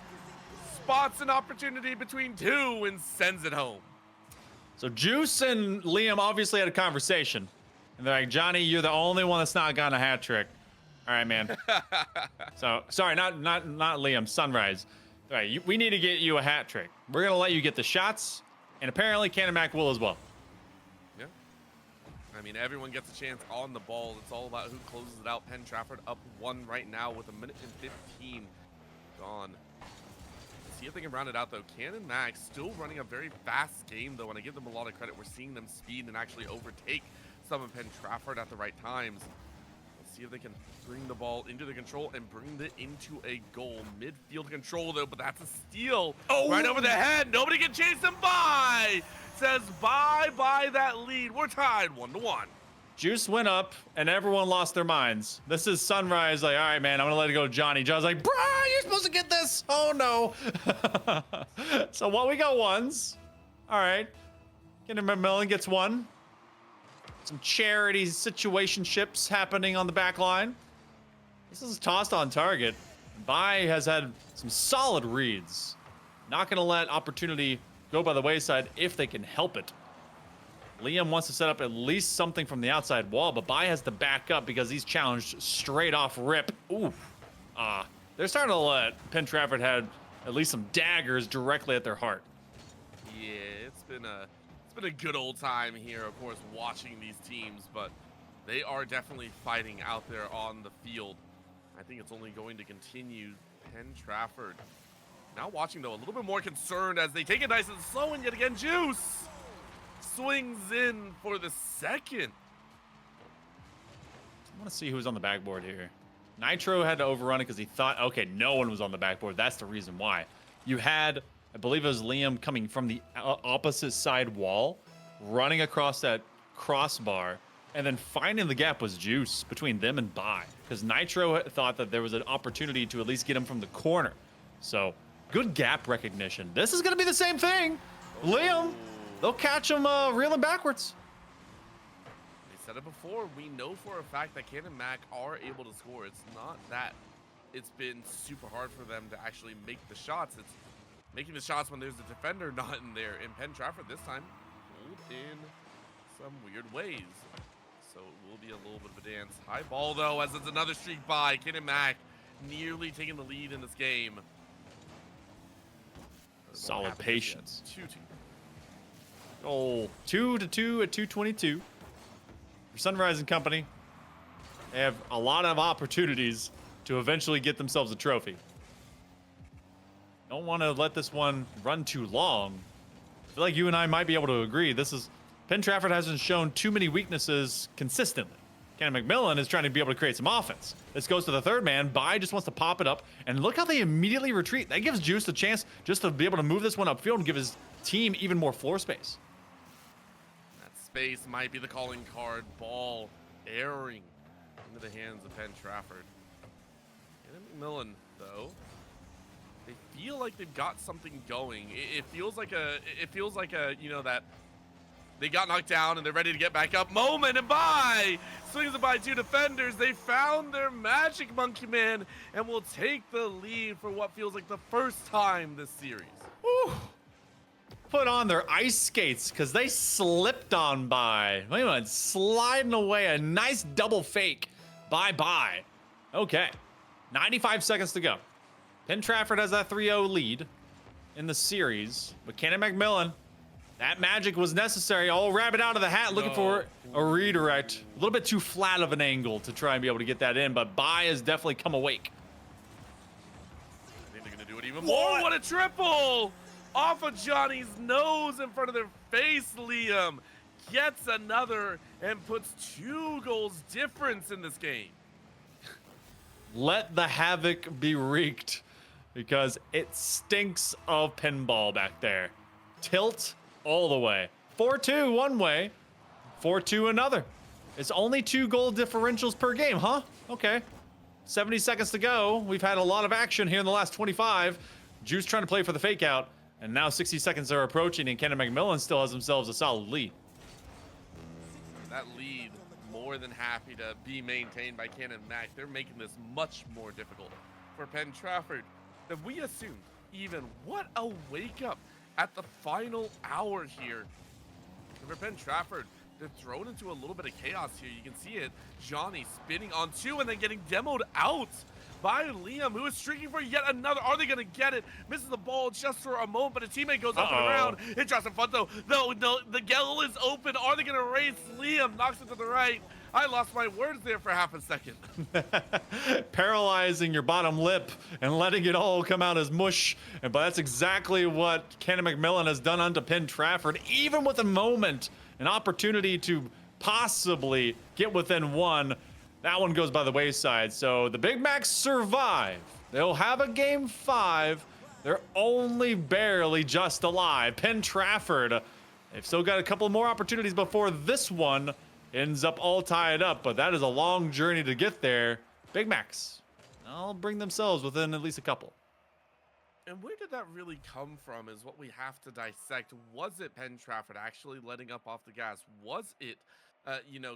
spots an opportunity between 2 and sends it home. So Juice and Liam obviously had a conversation. And they're like, Johnny, you're the only one that's not gotten a hat trick. All right, man. So, sorry, not Liam, Sunrise. All right, we need to get you a hat trick. We're going to let you get the shots. And apparently, Canon will as well. Yeah. I mean, everyone gets a chance on the ball. It's all about who closes it out. Penn Trafford up 1 right now with 1 minute and 15 gone. See if they can round it out, though. Canon still running a very fast game, though, and I give them a lot of credit. We're seeing them speed and actually overtake some of Penn Trafford at the right times. Let's see if they can bring the ball into the control and bring it into a goal. Midfield control, though, but that's a steal. Oh, right over the head. Nobody can chase them by. Says bye-bye that lead. We're tied 1-1. Juice went up, and everyone lost their minds. This is Sunrise, like, all right, man, I'm going to let it go to Johnny. John's like, bruh, you're supposed to get this. Oh, no. So, we got ones. All right. Millen gets 1. Some charity situationships happening on the back line. This is tossed on target. Bai has had some solid reads. Not going to let opportunity go by the wayside if they can help it. Liam wants to set up at least something from the outside wall, but Bai has to back up because he's challenged straight off rip. Oof. They're starting to let Penn Trafford have at least some daggers directly at their heart. Yeah, it's been a good old time here, of course, watching these teams, but they are definitely fighting out there on the field. I think it's only going to continue. Penn Trafford now watching, though, a little bit more concerned as they take it nice and slow, and yet again, Juice swings in for the second. I want to see who's on the backboard here. Nitro had to overrun it because he thought, okay, no one was on the backboard. That's the reason why. You had, I believe it was Liam coming from the opposite side wall, running across that crossbar, and then finding the gap was Juice between them and Bai. Because Nitro thought that there was an opportunity to at least get him from the corner. So, good gap recognition. This is going to be the same thing. Liam, they'll catch him reeling backwards. They said it before. We know for a fact that Canon are able to score. It's not that it's been super hard for them to actually make the shots. It's making the shots when there's a defender not in there. And Penn Trafford this time pulled in some weird ways. So it will be a little bit of a dance. High ball, though, as it's another streak by Canon nearly taking the lead in this game. Solid patience. 2-2. Oh, 2-2 at 2:22. For Sunrise and Company, they have a lot of opportunities to eventually get themselves a trophy. Don't want to let this one run too long. I feel like you and I might be able to agree. Penn Trafford hasn't shown too many weaknesses consistently. Canon McMillan is trying to be able to create some offense. This goes to the third man. Bai just wants to pop it up. And look how they immediately retreat. That gives Juice a chance just to be able to move this one upfield and give his team even more floor space. That space might be the calling card. Ball airing into the hands of Penn Trafford. Canon McMillan, though, they feel like they've got something going. It feels like a you know, that they got knocked down and they're ready to get back up moment, and Bai swings it by 2 defenders. They found their magic monkey man and will take the lead for what feels like the first time this series. Woo. Put on their ice skates because they slipped on Bai. Wait a minute, sliding away a nice double fake by Bai. Okay. 95 seconds to go. Penn Trafford has that 3-0 lead in the series, but Canon McMillan, that magic was necessary. Oh, rabbit out of the hat looking for a redirect. A little bit too flat of an angle to try and be able to get that in, but Bai has definitely come awake. I think they're going to do it even more. What a triple! Off of Johnny's nose in front of their face, Liam gets another and puts 2 goals difference in this game. Let the havoc be wreaked because it stinks of pinball back there. Tilt all the way. 4-2 one way, 4-2 another. It's only 2 goal differentials per game, huh? Okay. 70 seconds to go. We've had a lot of action here in the last 25. Juice trying to play for the fake out. And now 60 seconds are approaching, and Canon McMillan still has themselves a solid lead. That lead, more than happy to be maintained by Canon Mac. They're making this much more difficult for Penn Trafford than we assumed. Even what a wake-up at the final hour here. And for Penn Trafford, they're thrown into a little bit of chaos here. You can see it. Johnny spinning on 2 and then getting demoed out by Liam, who is streaking for yet another. Are they going to get it? Misses the ball just for a moment, but a teammate goes up and around. It drops in front, though. No, the goal is open. Are they going to race? Liam knocks it to the right. I lost my words there for half a second. Paralyzing your bottom lip and letting it all come out as mush. But that's exactly what Canon McMillan has done unto Penn Trafford. Even with a moment, an opportunity to possibly get within 1, that one goes by the wayside. So the Big Macs survive. They'll have a game 5. They're only barely just alive. Penn Trafford, they've still got a couple more opportunities before this one ends up all tied up, but that is a long journey to get there. Big Macs, they'll bring themselves within at least a couple. And where did that really come from is what we have to dissect. Was it Penn Trafford actually letting up off the gas? Was it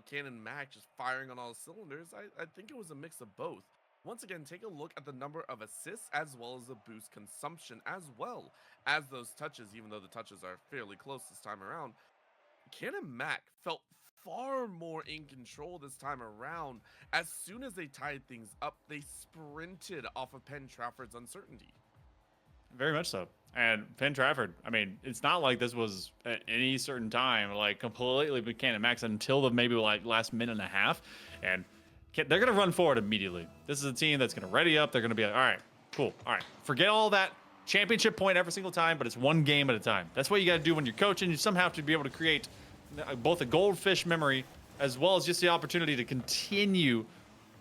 Canon Mac just firing on all cylinders? I think it was a mix of both. Once again, take a look at the number of assists as well as the boost consumption as well as those touches, even though the touches are fairly close this time around. Canon Mac felt far more in control this time around. As soon as they tied things up, they sprinted off of Penn Trafford's uncertainty. Very much so. And Penn Trafford, I mean, it's not like this was at any certain time, like completely with Canon Max until the maybe like last minute and a half. And they're going to run forward immediately. This is a team that's going to ready up. They're going to be like, all right, cool. All right, forget all that championship point every single time, but it's one game at a time. That's what you got to do when you're coaching. You somehow have to be able to create both a goldfish memory as well as just the opportunity to continue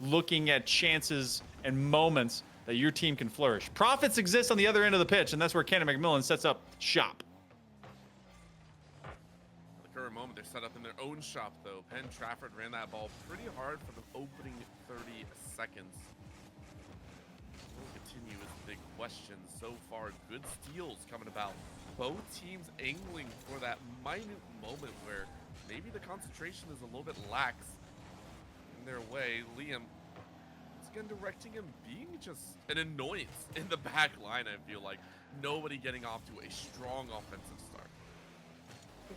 looking at chances and moments that your team can flourish. Profits exist on the other end of the pitch, and that's where Canon McMillan sets up shop. At the current moment, they're set up in their own shop, though. Penn Trafford ran that ball pretty hard for the opening 30 seconds. We'll continue with the big question. So far, good steals coming about. Both teams angling for that minute moment where maybe the concentration is a little bit lax in their way. Liam, once again, directing him being just an annoyance in the back line, I feel like. Nobody getting off to a strong offensive start.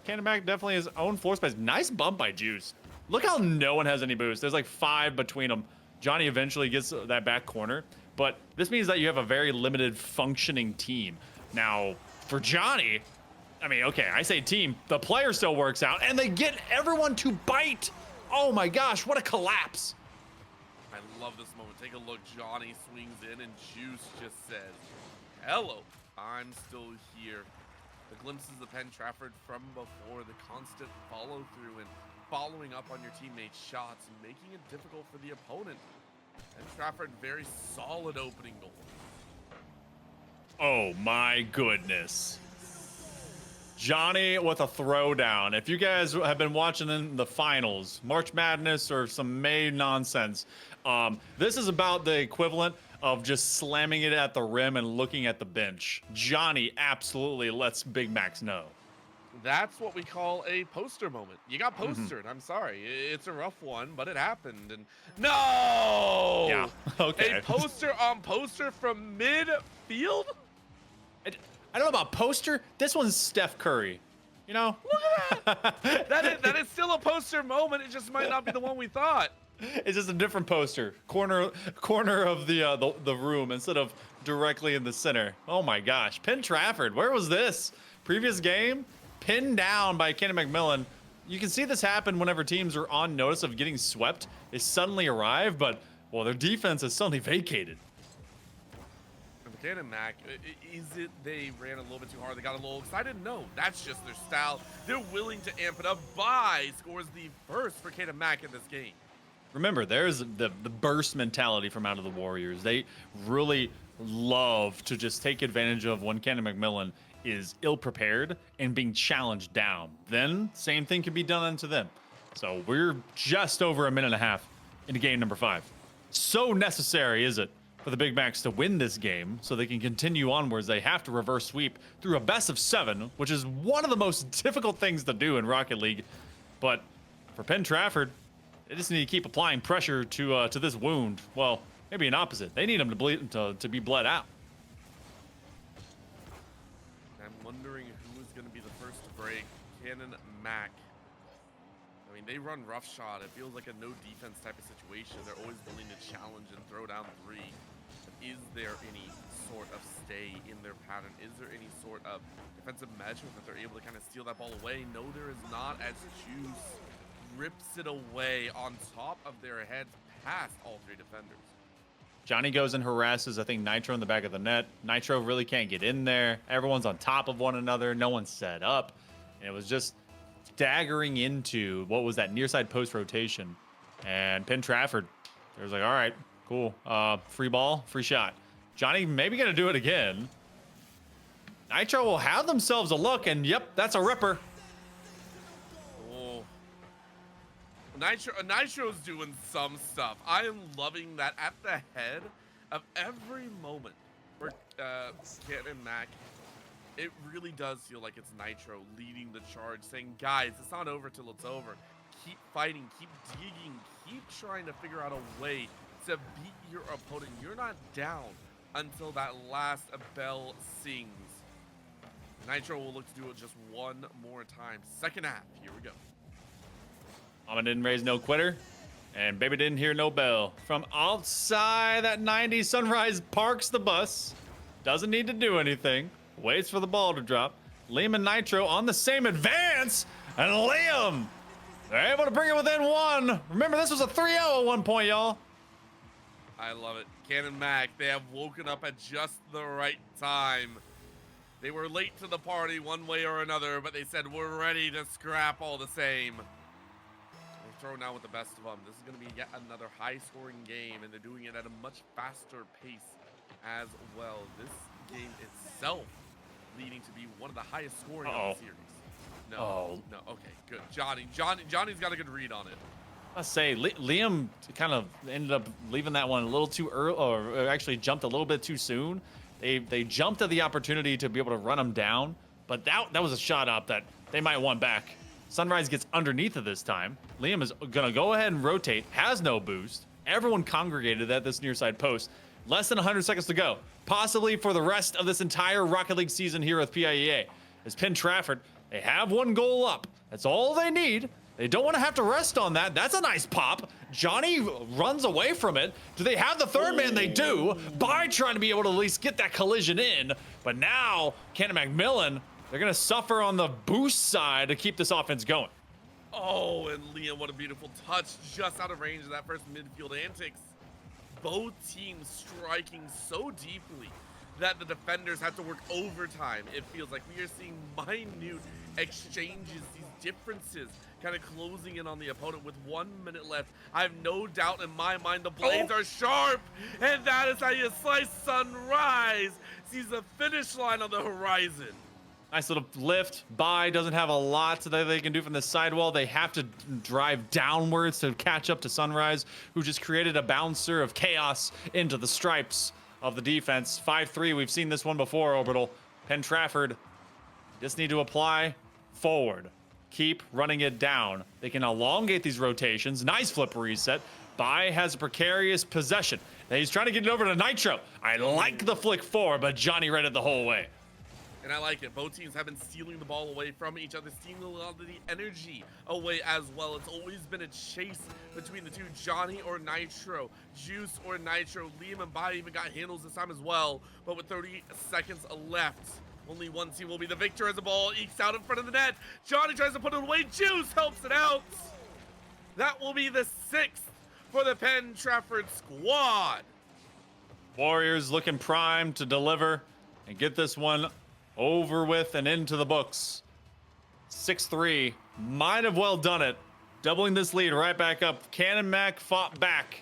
Canon Mac definitely his own floor space. Nice bump by Juice. Look how no one has any boost. There's like 5 between them. Johnny eventually gets that back corner, but this means that you have a very limited functioning team. Now, for Johnny, I mean, okay, I say team, the player still works out, and they get everyone to bite. Oh my gosh, what a collapse. I love this moment. Take a look. Johnny swings in, and Juice just says, hello, I'm still here. The glimpses of Penn Trafford from before, the constant follow through and following up on your teammates' shots and making it difficult for the opponent. Penn Trafford, very solid opening goal. Oh my goodness. Johnny with a throwdown. If you guys have been watching in the finals, March Madness or some May nonsense, this is about the equivalent of just slamming it at the rim and looking at the bench. Johnny absolutely lets Big Macs know. That's what we call a poster moment. You got postered. I'm sorry. It's a rough one, but it happened. And no! Yeah, okay. A poster on poster from midfield? I don't know about poster. This one's Steph Curry. You know? Look at that! that is still a poster moment. It just might not be the one we thought. It's just a different poster. Corner of the room instead of directly in the center. Oh my gosh. Penn Trafford, where was this? Previous game, pinned down by Canon McMillan. You can see this happen whenever teams are on notice of getting swept. They suddenly arrive, but, well, their defense is suddenly vacated. Canon Mac, is it they ran a little bit too hard? They got a little excited? No, that's just their style. They're willing to amp it up. Bai scores the first for Canon Mac in this game. Remember, there's the burst mentality from out of the Warriors. They really love to just take advantage of when Canon McMillan is ill-prepared and being challenged down. Then, same thing can be done unto them. So we're just over a minute and a half into game number 5. So necessary, is it, for the Big Macs to win this game so they can continue onwards. They have to reverse sweep through a best of 7, which is one of the most difficult things to do in Rocket League. But for Penn Trafford, they just need to keep applying pressure to this wound. Well, maybe an opposite. They need him to be bled out. I'm wondering who is going to be the first to break. Canon Mac. I mean, they run roughshod. It feels like a no defense type of situation. They're always willing to challenge and throw down 3. Is there any sort of stay in their pattern? Is there any sort of defensive measurement that they're able to kind of steal that ball away? No, there is not, as Juice rips it away on top of their heads past all 3 defenders. Johnny goes and harasses, I think, Nitro in the back of the net. Nitro really can't get in there. Everyone's on top of one another. No one's set up. And it was just staggering into what was that near side post rotation. And Penn Trafford, they was like, all right, cool. Free ball, free shot. Johnny maybe going to do it again. Nitro will have themselves a look, and yep, that's a ripper. Oh. Nitro's doing some stuff. I am loving that at the head of every moment for Canon Mac. It really does feel like it's Nitro leading the charge, saying, guys, it's not over till it's over. Keep fighting, keep digging, keep trying to figure out a way to beat your opponent. You're not down until that last bell sings. Nitro will look to do it just one more time. Second half, here we go. Mama didn't raise no quitter, and baby didn't hear no bell. From outside that 90, Sunrise parks the bus. Doesn't need to do anything. Waits for the ball to drop. Liam and Nitro on the same advance, and Liam, they're able to bring it within 1. Remember, this was a 3-0 at one point, y'all. I love it. Canon Mac, they have woken up at just the right time. They were late to the party one way or another, but they said, we're ready to scrap all the same. We're thrown out with the best of them. This is going to be yet another high-scoring game, and they're doing it at a much faster pace as well. This game itself leading to be one of the highest scoring of the series. No, okay, good. Johnny's got a good read on it. I say Liam kind of ended up leaving that one a little too early, or actually jumped a little bit too soon. They jumped at the opportunity to be able to run him down, but that was a shot up that they might want back. Sunrise gets underneath of this time. Liam is gonna go ahead and rotate, has no boost. Everyone congregated at this near side post. Less than 100 seconds to go, possibly for the rest of this entire Rocket League season here with PIEA. As Penn Trafford, they have 1 goal up. That's all they need. They don't want to have to rest on that. That's a nice pop. Johnny runs away from it. Do they have the third man? They do, by trying to be able to at least get that collision in. But now, Canon McMillan, they're going to suffer on the boost side to keep this offense going. Oh, and Liam, what a beautiful touch, just out of range of that first midfield antics. Both teams striking so deeply that the defenders have to work overtime. It feels like we are seeing minute exchanges, these differences kind of closing in on the opponent with 1 minute left. I have no doubt in my mind the blades are sharp, and that is how you slice Sunrise. Sees the finish line on the horizon. Nice little lift. Bai doesn't have a lot that they can do from the sidewall. They have to drive downwards to catch up to Sunrise, who just created a bouncer of chaos into the stripes of the defense. 5-3, we've seen this one before, Orbital. Penn Trafford just need to apply forward. Keep running it down. They can elongate these rotations. Nice flip reset. Bai has a precarious possession. Now he's trying to get it over to Nitro. I like the flick forward, but Johnny read it the whole way. And I like it. Both teams have been stealing the ball away from each other, stealing a lot of the energy away as well. It's always been a chase between the two, Johnny or Nitro, Juice or Nitro. Liam and Bai even got handles this time as well. But with 30 seconds left, only one team will be the victor as the ball ekes out in front of the net. Johnny tries to put it away. Juice helps it out. That will be the 6th for the Penn Trafford squad. Warriors looking primed to deliver and get this one over with and into the books. 6-3, might have well done it. Doubling this lead right back up. Canon Mac fought back,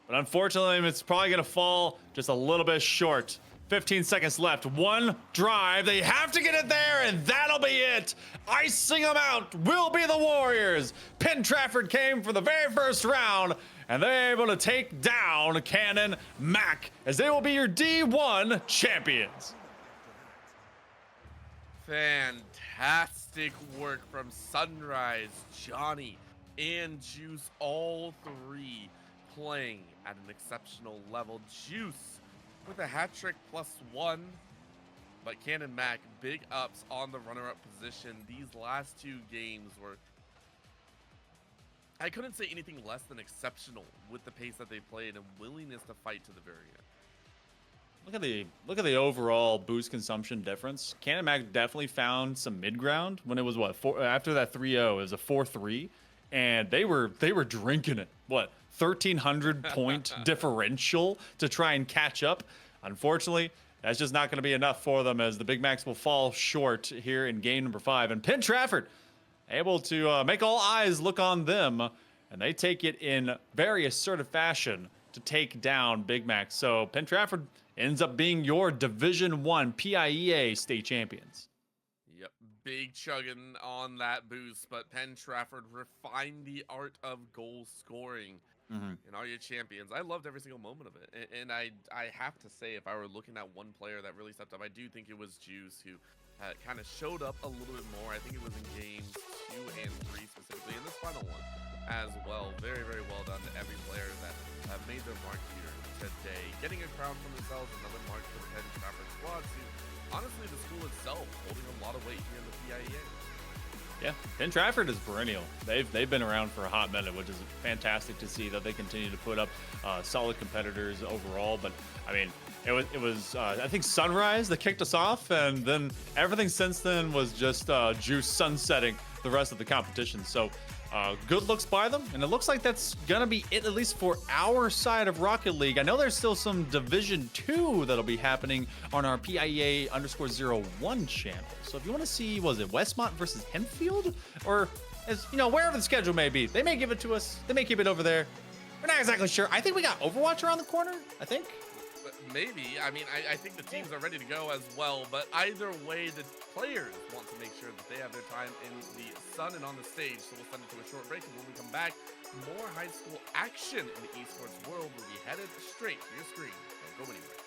but unfortunately it's probably gonna fall just a little bit short. 15 seconds left, one drive, they have to get it there, and that'll be it. Icing them out will be the Warriors. Penn Trafford came for the very first round, and they're able to take down Canon Mac, as they will be your D1 champions. Fantastic work from Sunrise, Johnny, and Juice, all three playing at an exceptional level. Juice with a hat trick +1, but Canon Mac, big ups on the runner-up position. These last two games were, I couldn't say anything less than exceptional with the pace that they played and willingness to fight to the very end. Look at the overall boost consumption difference. Canon Mac definitely found some mid ground when it was after that 3-0, it was a 4-3, and they were drinking it. 1,300 point differential to try and catch up. Unfortunately, that's just not going to be enough for them, as the Big Macs will fall short here in game number 5. And Penn Trafford able to make all eyes look on them, and they take it in very assertive fashion to take down Big Mac. So Penn Trafford ends up being your Division 1 PIEA state champions. Yep, big chugging on that boost, but Penn Trafford refined the art of goal scoring and are your champions. I loved every single moment of it, and I have to say, if I were looking at one player that really stepped up, I do think it was Juice, who kind of showed up a little bit more. I think it was in games 2 and 3 specifically, in this final one as well. Very, very well done to every player that made their mark here today. Getting a crown for themselves, another mark for the Penn Trafford squad, to honestly the school itself holding a lot of weight here in the PIEA. Yeah, Penn Trafford is perennial. They've been around for a hot minute, which is fantastic to see that they continue to put up solid competitors overall. But I mean, it was I think Sunrise that kicked us off, and then everything since then was just Juice sunsetting the rest of the competition. So good looks by them, and it looks like that's gonna be it, at least for our side of Rocket League. I know there's still some Division 2 that'll be happening on our PIEA_01 channel. So if you want to see, was it Westmont versus Hempfield, or as you know, wherever the schedule may be, they may give it to us. They may keep it over there. We're not exactly sure. I think we got Overwatch around the corner. I think. Maybe. I mean, I think the teams are ready to go as well, but either way, the players want to make sure that they have their time in the sun and on the stage. So we'll send it to a short break, and when we come back, more high school action in the esports world will be headed straight to your screen. Don't go anywhere.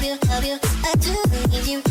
love you, love you. I do need you.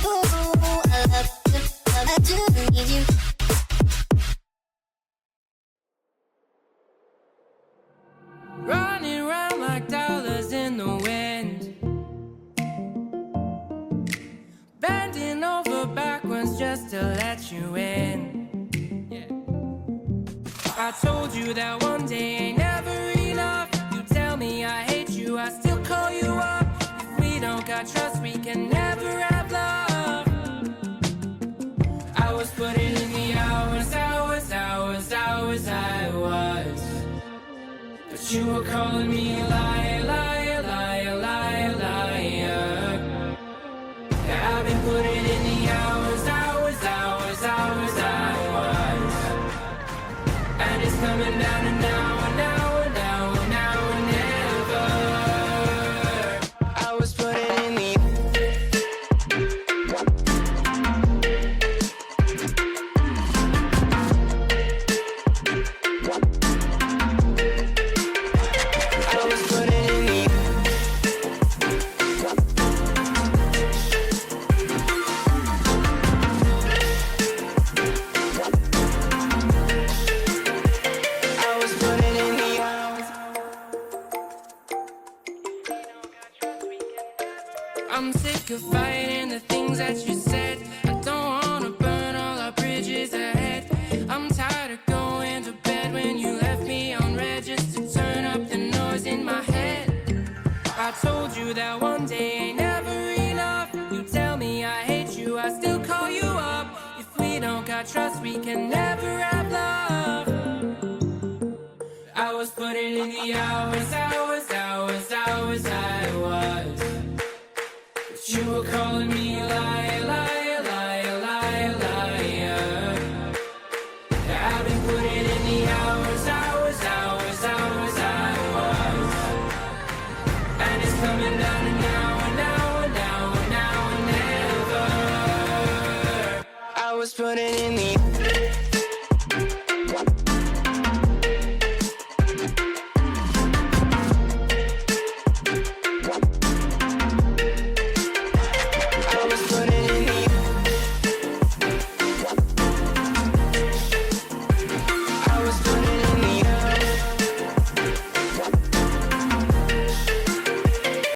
Oh, I love you, I do need you. Running around like dollars in the wind, bending over backwards just to let you in. I told you that one day ain't never enough. You tell me I hate you, I still call you up. If we don't got trust, we can never have love. I was putting in the hours, I was. But you were calling me a liar, liar, liar, liar, liar. Yeah, I've been putting in the hours, I was. And it's coming down to now and now and now and now and never. I was putting in the I'm sick of fighting the things that you said. I don't wanna burn all our bridges ahead. I'm tired of going to bed when you left me on red just to turn up the noise in my head. I told you that one day ain't never enough. You tell me I hate you, I still call you up. If we don't got trust, we can never have love. I was putting in the hours, I was. You were calling me a liar, liar, liar, liar, liar. Yeah, I've been putting in the hours, I was. And it's coming down to now and now and now and now and never. I was putting in